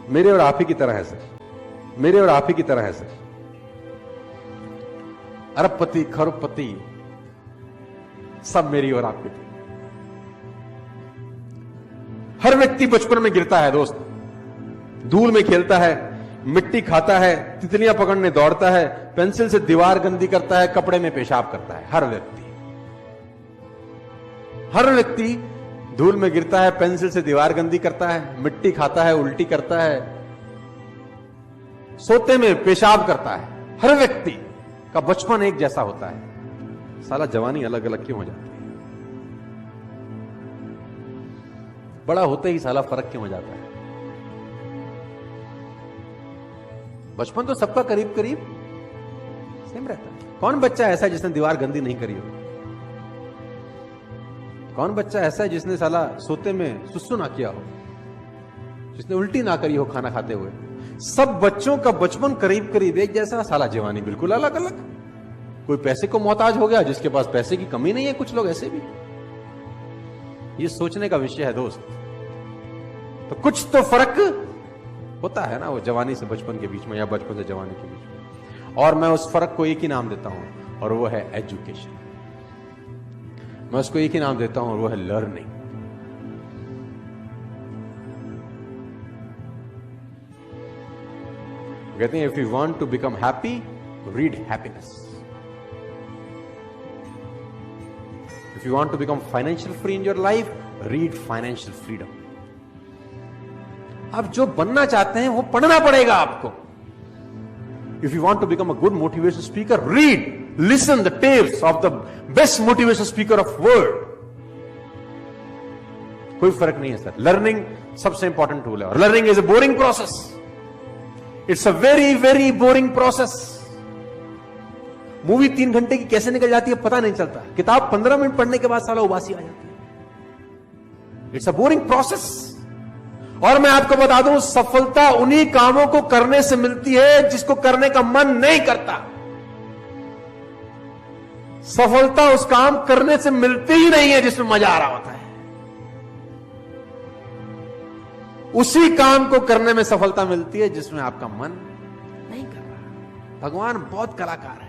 मेरे और आप ही की तरह है सर, मेरे और आप ही की तरह है सर। अरबपति खरबपति सब मेरी और आपकी थी। हर व्यक्ति बचपन में गिरता है दोस्त, धूल में खेलता है, मिट्टी खाता है, तितलियां पकड़ने दौड़ता है, पेंसिल से दीवार गंदी करता है, कपड़े में पेशाब करता है। हर व्यक्ति धूल में गिरता है, पेंसिल से दीवार गंदी करता है, मिट्टी खाता है, उल्टी करता है, सोते में पेशाब करता है। हर व्यक्ति का बचपन एक जैसा होता है, साला जवानी अलग अलग क्यों हो जाती है? बड़ा होते ही साला फर्क क्यों हो जाता है? बचपन तो सबका करीब करीब सेम रहता है। कौन बच्चा ऐसा है जिसने दीवार गंदी नहीं करी हो? कौन बच्चा ऐसा है जिसने साला सोते में सुसु ना किया हो, जिसने उल्टी ना करी हो खाना खाते हुए? सब बच्चों का बचपन करीब करीब एक जैसा, साला जवानी बिल्कुल अलग अलग। कोई पैसे को मोहताज हो गया, जिसके पास पैसे की कमी नहीं है, कुछ लोग ऐसे भी। ये सोचने का विषय है दोस्त। तो कुछ तो फर्क होता है ना वो जवानी से बचपन के बीच में, या बचपन से जवानी के बीच में। और मैं उस फर्क को एक ही नाम देता हूं, और वो है एजुकेशन। मैं उसको एक ही नाम देता हूं, और वो है लर्निंग। कहते हैं if you want to become happy, read happiness. If you want to become financial free in your life, read financial freedom. आप जो बनना चाहते हैं वो पढ़ना पड़ेगा आपको। If you want to become a good motivation speaker, read, listen the tales of the best motivation speaker of world. कोई फर्क नहीं है सर। लर्निंग सबसे इंपॉर्टेंट टूल है, और learning is a boring process. It's a very very boring process. Movie 3 घंटे की कैसे निकल जाती है पता नहीं चलता। किताब 15 मिनट पढ़ने के बाद साला उबासी आ जाती है। It's a boring process. और मैं आपको बता दूं, सफलता उन्हीं कामों को करने से मिलती है जिसको करने का मन नहीं करता। सफलता उस काम करने से मिलती ही नहीं है जिसमें मजा आ रहा होता है। उसी काम को करने में सफलता मिलती है जिसमें आपका मन नहीं कर रहा। भगवान बहुत कलाकार है।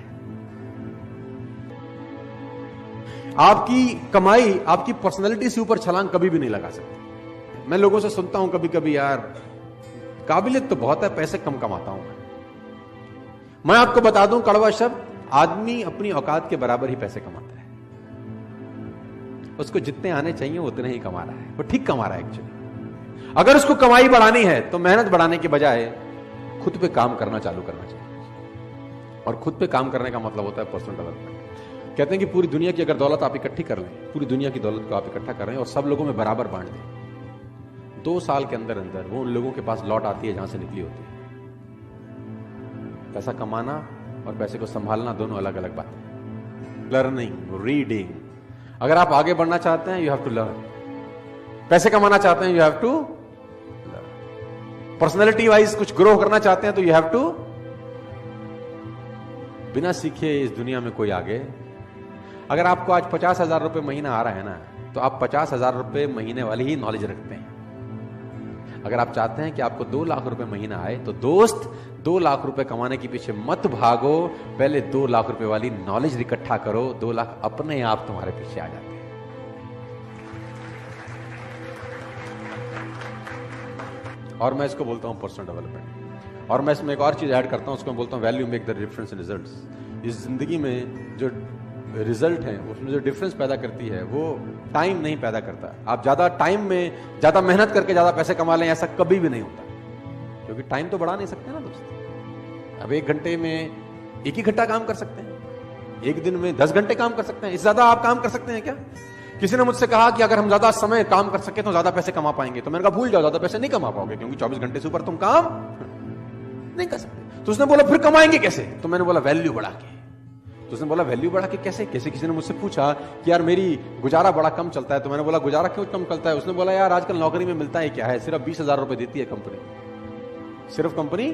आपकी कमाई आपकी पर्सनैलिटी से ऊपर छलांग कभी भी नहीं लगा सकती। मैं लोगों से सुनता हूं कभी कभी, यार काबिलियत तो बहुत है, पैसे कम कमाता हूं मैं आपको बता दूं कड़वा शब्द, आदमी अपनी औकात के बराबर ही पैसे कमाता है। उसको जितने आने चाहिए उतने ही कमा रहा है। वो ठीक कमा रहा है एक्चुअली। अगर उसको कमाई बढ़ानी है तो मेहनत बढ़ाने के बजाय खुद पे काम करना चालू करना चाहिए। और खुद पे काम करने का मतलब होता है पर्सनल डेवलपमेंट। कहते हैं कि पूरी दुनिया की अगर दौलत आप इकट्ठी कर लें, पूरी दुनिया की दौलत को आप इकट्ठा कर रहे हैं और सब लोगों में बराबर बांट दें, 2 साल के अंदर अंदर वो उन लोगों के पास लौट आती है जहां से निकली होती है। पैसा कमाना और पैसे को संभालना दोनों अलग अलग बात है। Learning, reading. अगर आप आगे बढ़ना चाहते हैं, यू हैव टू लर्न। पैसे कमाना चाहते हैं, you have to learn. Personality wise कुछ ग्रो करना चाहते हैं तो यू हैव टू। बिना सीखे इस दुनिया में कोई आगे। अगर आपको आज 50,000 रुपए महीना आ रहा है ना, तो आप 50,000 रुपए महीने वाली ही नॉलेज रखते हैं। अगर आप चाहते हैं कि आपको 2 लाख रुपए महीना आए, तो दोस्त 2 लाख रुपए कमाने के पीछे मत भागो, पहले 2 लाख रुपए वाली नॉलेज इकट्ठा करो। 2 लाख अपने आप तुम्हारे पीछे आ जाते हैं। और मैं इसको बोलता हूं पर्सनल डेवलपमेंट। और मैं इसमें एक और चीज ऐड करता हूं, उसको मैं बोलता हूं value make the difference in results. इस जिंदगी में जो रिजल्ट है, उसमें जो डिफरेंस पैदा करती है, वो टाइम नहीं पैदा करता। आप ज्यादा टाइम में ज्यादा मेहनत करके ज्यादा पैसे कमा लें, ऐसा कभी भी नहीं होता। क्योंकि टाइम तो बढ़ा नहीं सकते ना दोस्त। अब 1 घंटे में 1 ही घंटा काम कर सकते हैं, 1 दिन में 10 घंटे काम कर सकते हैं। इससे ज्यादा आप काम कर सकते हैं क्या? किसी ने मुझसे कहा कि अगर हम ज्यादा समय काम कर सके तो ज्यादा पैसे कमा पाएंगे। तो मैंने कहा भूल जाओ, ज्यादा पैसे नहीं कमा पाओगे, क्योंकि 24 घंटे से ऊपर तुम काम नहीं कर सकते। तो उसने बोला फिर कमाएंगे कैसे? तो मैंने बोला वैल्यू बढ़ा के। तो उसने बोला वैल्यू बढ़ा के कैसे? किसी ने मुझसे पूछा कि यार मेरी गुजारा बड़ा कम चलता है। तो मैंने बोला गुजारा क्यों कम चलता है? उसने बोला यार आजकल नौकरी में मिलता है क्या है, सिर्फ 20,000 रुपए देती है कंपनी। सिर्फ कंपनी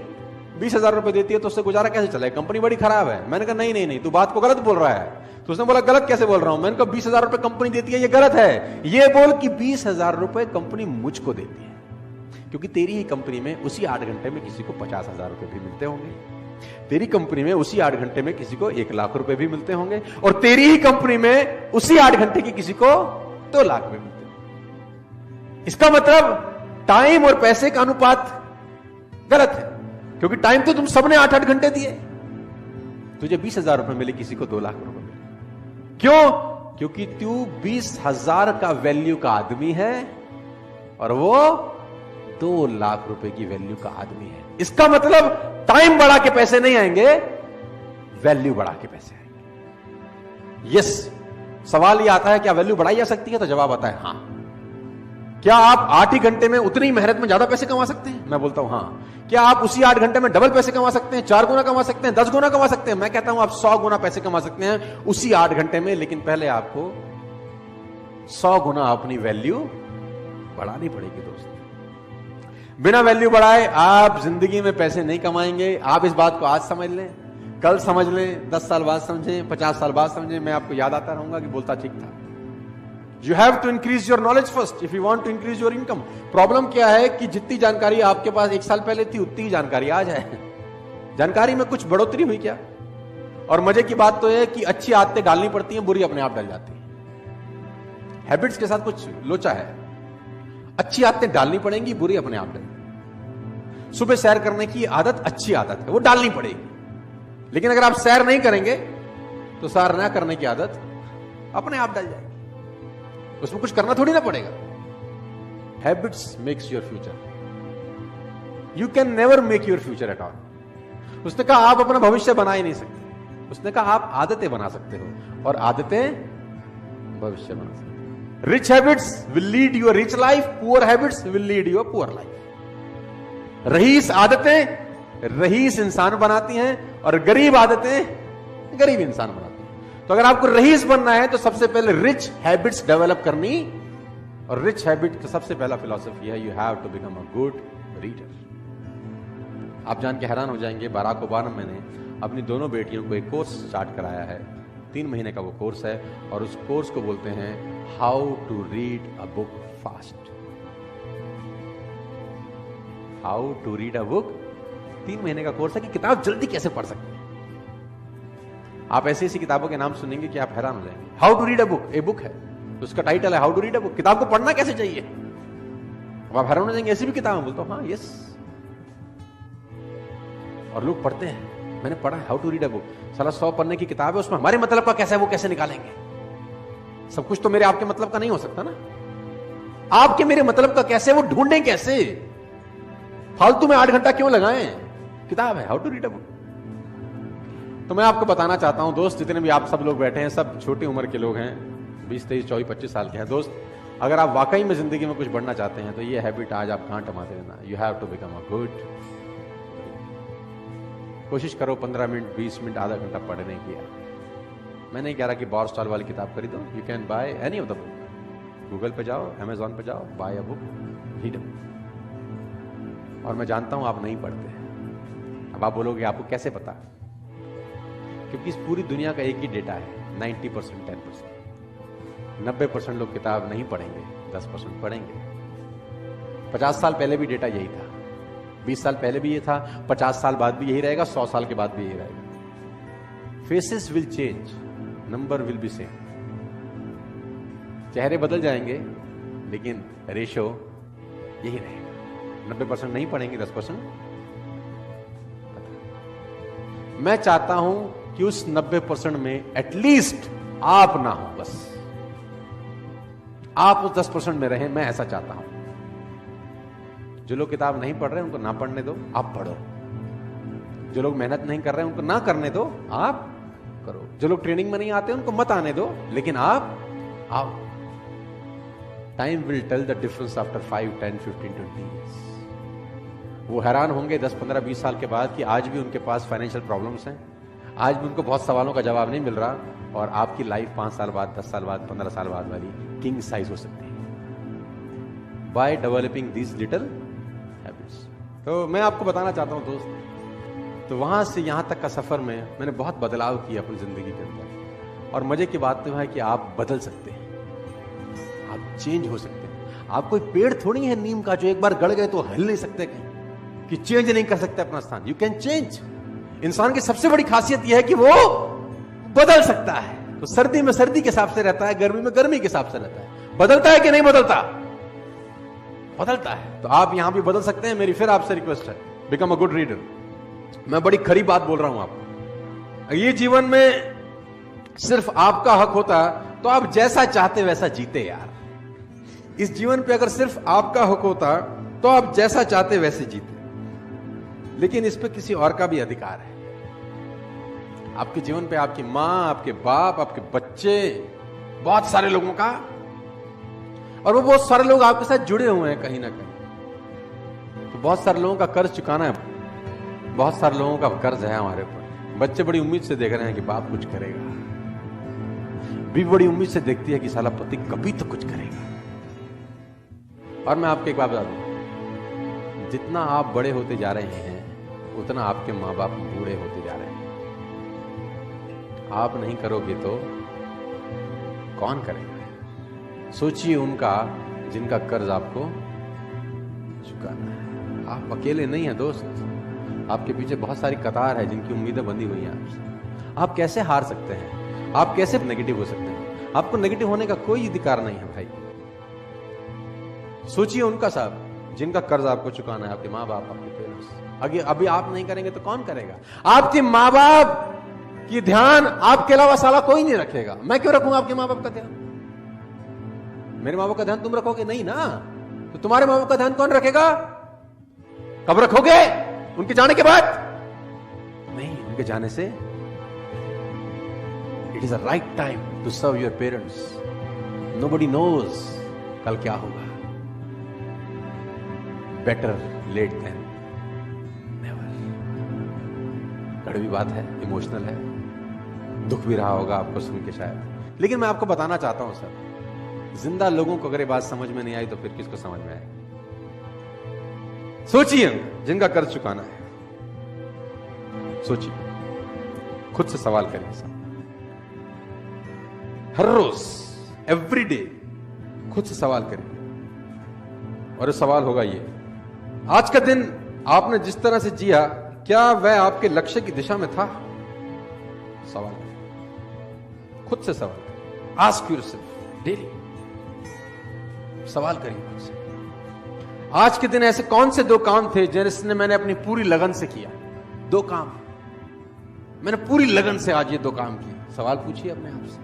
20,000 रुपए देती है, तो उससे गुजारा कैसे चले? कंपनी बड़ी खराब है। मैंने कहा नहीं, तू बात को गलत बोल रहा है। तो उसने बोला गलत कैसे बोल रहा हूं? मैंने कहा 20,000 रुपए कंपनी देती है, ये गलत है। ये बोल कि 20,000 रुपए कंपनी मुझको देती है, क्योंकि तेरी ही कंपनी में उसी 8 घंटे में किसी को 50,000 रुपए भी मिलते होंगे, तेरी कंपनी में उसी 8 घंटे में किसी को 1 लाख रुपए भी मिलते होंगे, और तेरी ही कंपनी में उसी 8 घंटे की किसी को 2 लाख रुपए मिलते होंगे। इसका मतलब टाइम और पैसे का अनुपात गलत है, क्योंकि टाइम तो तुम सबने 8-8 घंटे दिए। तुझे 20,000 रुपए मिले, किसी को 2 लाख रुपए मिले। क्यों? क्योंकि तू 20,000 का वैल्यू का आदमी है और वो 2 लाख रुपए की वैल्यू का आदमी है। इसका मतलब टाइम बढ़ा के पैसे नहीं आएंगे, वैल्यू बढ़ा के पैसे आएंगे। यस, सवाल यह आता है क्या वैल्यू बढ़ाई जा सकती है? तो जवाब आता है हां। क्या आप 8 ही घंटे में उतनी मेहनत में ज्यादा पैसे कमा सकते हैं? मैं बोलता हूं हां। क्या आप उसी 8 घंटे में डबल पैसे कमा सकते हैं, 4 गुना कमा सकते हैं, 10 गुना कमा सकते हैं? मैं कहता हूं आप 100 गुना पैसे कमा सकते हैं उसी 8 घंटे में, लेकिन पहले आपको 100 गुना अपनी वैल्यू बढ़ानी पड़ेगी दोस्त। बिना वैल्यू बढ़ाए आप जिंदगी में पैसे नहीं कमाएंगे। आप इस बात को आज समझ लें, कल समझ लें, 10 साल बाद समझें, 50 साल बाद समझें, मैं आपको याद आता रहूंगा कि बोलता ठीक था। You have to increase your knowledge first if you want to increase your income. Problem क्या है कि जितनी जानकारी आपके पास 1 साल पहले थी उतनी ही जानकारी आज है। जानकारी में कुछ बढ़ोतरी हुई क्या? और मजे की बात तो है कि अच्छी आदतें डालनी पड़ती हैं, बुरी अपने आप डल जाती हैं। हैबिट्स के साथ कुछ लोचा है। अच्छी आदतें डालनी पड़ेंगी, बुरी अपने आप डलेंगी। सुबह सैर करने की आदत अच्छी आदत है, वो डालनी पड़ेगी, लेकिन अगर आप सैर नहीं करेंगे तो सैर ना करने की आदत अपने आप डल जाएगी। उसमें कुछ करना थोड़ी ना पड़ेगा। Habits makes your future. You can never make your future at all. उसने कहा आप अपना भविष्य बना ही नहीं सकते। उसने कहा आप आदतें बना सकते हो, और आदतें भविष्य बना सकते हो। Rich habits will lead you a rich life, poor habits will lead you a poor life. रईस आदतें रईस इंसान बनाती हैं, और गरीब आदतें गरीब इंसान बनाती हैं। तो अगर आपको रईस बनना है तो सबसे पहले रिच हैबिट्स डेवलप करनी, और रिच हैबिट का सबसे पहला फिलॉसफी है you have to become a good reader. आप जान के हैरान हो जाएंगे, बराक ओबामा ने अपनी दोनों बेटियों को एक कोर्स स्टार्ट कराया है। 3 महीने का वो कोर्स है, और उस कोर्स को बोलते हैं how to read a book fast. How to read a book. 3 महीने का कोर्स है कि किताब जल्दी कैसे पढ़ सकते हैं। आप ऐसी ऐसी किताबों के नाम सुनेंगे कि आप हैरान हो जाएंगे। How to read a book, a book है, तो उसका टाइटल है how to read a book. किताब को पढ़ना कैसे चाहिए, अब आप हैरान हो जाएंगे। ऐसी भी किताब बोलता हूं हाँ यस, और लोग पढ़ते हैं। मैंने पढ़ा है how to read a book, साला 100 पन्ने की किताब है, उसमें हमारे मतलब का कैसा है वो कैसे निकालेंगे? सब कुछ तो मेरे आपके मतलब का नहीं हो सकता ना। आपके मेरे मतलब का कैसे, वो ढूंढें कैसे? फालतू में 8 घंटा क्यों लगाएं? किताब है how to read a book. तो मैं आपको बताना चाहता हूं दोस्त, जितने भी आप सब लोग बैठे हैं, सब छोटी उम्र के लोग हैं, 20, 23, 24, 25 साल के हैं दोस्त। अगर आप वाकई में जिंदगी में कुछ बढ़ना चाहते हैं तो ये हैबिट आज आप गांठ मारते रहना। You have to become a good. कोशिश करो 15 मिनट, 20 मिनट, आधा घंटा पढ़ने की। मैं नहीं कह रहा कि बॉर स्टॉल वाली किताब खरीदो। You can buy any of the book. Google पे जाओ, अमेजॉन पे जाओ, buy a book, read a book. और मैं जानता हूं आप नहीं पढ़ते। अब आप बोलोगे आपको कैसे पता? क्योंकि इस पूरी दुनिया का एक ही डेटा है, 90%, 10%। 90% लोग किताब नहीं पढ़ेंगे, 10% पढ़ेंगे। 50 साल पहले भी डेटा यही था, 20 साल पहले भी ये था, 50 साल बाद भी यही रहेगा, 100 साल के बाद भी यही रहेगा। Faces will change, number will be same. चेहरे बदल जाएंगे, लेकिन रेशो यही रहेगा। 90% नहीं पढ़ेंगे, 10%। मैं चाहता हूं कि उस 90% में एटलीस्ट आप ना हो, बस आप उस 10% में रहें। मैं ऐसा चाहता हूं। जो लोग किताब नहीं पढ़ रहे उनको ना पढ़ने दो, आप पढ़ो। जो लोग मेहनत नहीं कर रहे उनको ना करने दो, आप करो। जो लोग ट्रेनिंग में नहीं आते उनको मत आने दो, लेकिन आप आओ। Time will tell the difference after 5, 10, 15, 20 years। वो हैरान होंगे 10, 15, 20 साल के बाद कि आज भी उनके पास फाइनेंशियल प्रॉब्लम्स हैं, आज भी उनको बहुत सवालों का जवाब नहीं मिल रहा, और आपकी लाइफ 5 साल बाद, 10 साल बाद, 15 साल बाद वाली किंग साइज हो सकती है by developing these little habits. तो मैं आपको बताना चाहता हूं दोस्त, तो वहां से यहां तक का सफर में मैंने बहुत बदलाव किया अपनी जिंदगी के अंदर। और मजे की बात तो है कि आप बदल सकते हैं, आप चेंज हो सकते हैं। आप कोई पेड़ थोड़ी है नीम का जो एक बार गड़ गए तो हिल नहीं सकते कहीं, कि चेंज नहीं कर सकते अपना स्थान। You can change. इंसान की सबसे बड़ी खासियत यह है कि वो बदल सकता है। तो सर्दी में सर्दी के हिसाब से रहता है, गर्मी में गर्मी के हिसाब से रहता है। बदलता है कि नहीं बदलता? बदलता है। तो आप यहां भी बदल सकते हैं। मेरी फिर आपसे रिक्वेस्ट है, बिकम अ गुड रीडर। मैं बड़ी खरी बात बोल रहा हूं आपको। ये जीवन में सिर्फ आपका हक होता तो आप जैसा चाहते वैसा जीते यार। इस जीवन पे अगर सिर्फ आपका हक होता तो आप जैसा चाहते वैसे जीते, लेकिन इस पे किसी और का भी अधिकार है। आपके जीवन पे आपकी मां, आपके बाप, आपके बच्चे, बहुत सारे लोगों का, और वो बहुत सारे लोग आपके साथ जुड़े हुए हैं कहीं ना कहीं। तो बहुत सारे लोगों का कर्ज चुकाना है, बहुत सारे लोगों का कर्ज है हमारे ऊपर। बच्चे बड़ी उम्मीद से देख रहे हैं कि बाप कुछ करेगा, बीवी बड़ी उम्मीद से देखती है कि साला पति कभी तो कुछ करेगा। और मैं आपको एक बात बता दूं, जितना आप बड़े होते जा रहे हैं उतना आपके मां बाप बूढ़े होते जा रहे हैं। आप नहीं करोगे तो कौन करेगा? सोचिए उनका जिनका कर्ज आपको चुकाना है। आप अकेले नहीं हैं दोस्त, आपके पीछे बहुत सारी कतार है जिनकी उम्मीदें बंधी हुई हैं आपसे। आप कैसे हार सकते हैं? आप कैसे नेगेटिव हो सकते हैं? आपको नेगेटिव होने का कोई अधिकार नहीं है भाई। सोचिए उनका साहब जिनका कर्ज आपको चुकाना है, आपके माँ बाप, आपके पेरेंट्स। अभी आप नहीं करेंगे तो कौन करेगा? आपके माँ बाप की ध्यान आपके अलावा साला कोई नहीं रखेगा। मैं क्यों रखूंगा आपके माँ बाप का ध्यान? मेरे माँ बाप का ध्यान तुम रखोगे नहीं ना, तो तुम्हारे माँ बाप का ध्यान कौन रखेगा? कब रखोगे? उनके जाने के बाद नहीं, उनके जाने से। It is a right time to serve your parents. Nobody knows कल क्या होगा। Better late than never. कड़वी बात है, इमोशनल है, दुख भी रहा होगा आपको सुन के शायद, लेकिन मैं आपको बताना चाहता हूं सर, जिंदा लोगों को अगर ये बात समझ में नहीं आई तो फिर किसको समझ में आएगी? सोचिए जिनका कर्ज चुकाना है, सोचिए, खुद से सवाल करिए सर। हर रोज, एवरी डे खुद से सवाल करिए, और सवाल होगा ये, आज का दिन आपने जिस तरह से जिया क्या वह आपके लक्ष्य की दिशा में था? सवाल करिए, खुद से सवाल करिए। आस्क योरसेल्फ डेली, सवाल करिए खुद से। आज के दिन ऐसे कौन से दो काम थे जिसने मैंने अपनी पूरी लगन से किया? दो काम मैंने पूरी लगन से आज ये दो काम किए। सवाल पूछिए अपने आप से।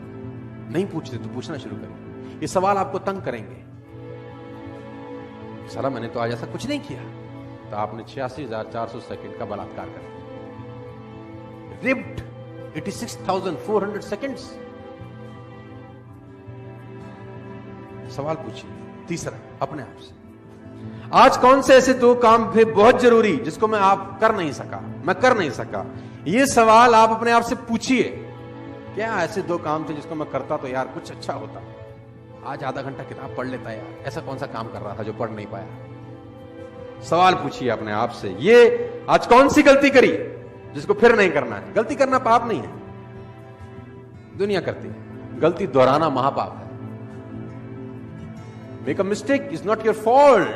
नहीं पूछते तो पूछना शुरू करिए। ये सवाल आपको तंग करेंगे। साला मैंने तो आज ऐसा कुछ नहीं किया, तो आपने 86,400 सेकंड का बलात्कार कर दिया। Ripped 86,400 seconds. सवाल पूछिए। तीसरा, अपने आप से, आज कौन से ऐसे दो काम थे बहुत जरूरी जिसको मैं कर नहीं सका? ये सवाल आप अपने आप से पूछिए। क्या ऐसे दो काम थे जिसको मैं करता तो यार कुछ अच्छा होता? आज आधा घंटा किताब पढ़ लेता यार, ऐसा कौन सा काम कर रहा था जो पढ़ नहीं पाया? सवाल पूछिए अपने आप से। ये आज कौन सी गलती करी जिसको फिर नहीं करना है? गलती करना पाप नहीं है, दुनिया करती है। गलती दोहराना महापाप है। Make a mistake is not your fault,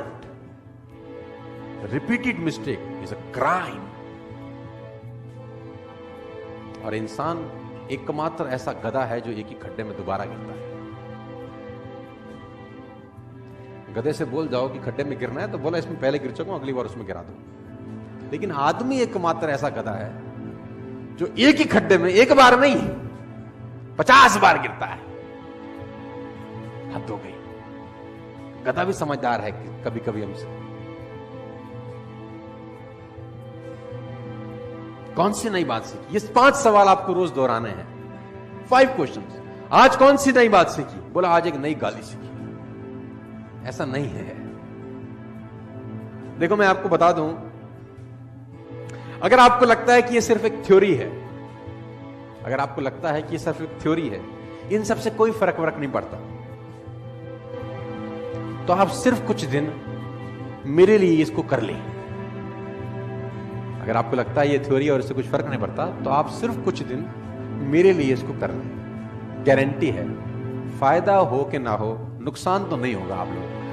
repeated mistake is a crime. और इंसान एकमात्र ऐसा गधा है जो एक ही खड्डे में दोबारा गिरता है। गधे से बोल जाओ कि खड्डे में गिरना है तो बोला इसमें पहले गिर चुका हूं, अगली बार उसमें गिरा दो। लेकिन आदमी एकमात्र ऐसा गधा है जो एक ही खड्डे में एक बार नहीं 50 बार गिरता है। हद हो गई। गधा भी समझदार है कि कभी कभी हमसे। कौन सी नई बात सीखी? ये 5 सवाल आपको रोज दोहराने हैं। 5 क्वेश्चंस। आज कौन सी नई बात सीखी? बोला आज एक नई गाली सीखी। ऐसा नहीं है। देखो मैं आपको बता दूं, अगर आपको लगता है कि ये सिर्फ एक थ्योरी है, अगर आपको लगता है कि ये सिर्फ एक थ्योरी है, इन सबसे कोई फर्क नहीं पड़ता, तो आप सिर्फ कुछ दिन मेरे लिए इसको कर लें। अगर आपको लगता है ये थ्योरी और इससे कुछ फर्क नहीं पड़ता, तो आप सिर्फ कुछ दिन मेरे लिए इसको कर लें। गारंटी है, फायदा हो कि ना हो, नुकसान तो नहीं होगा आप लोगों को।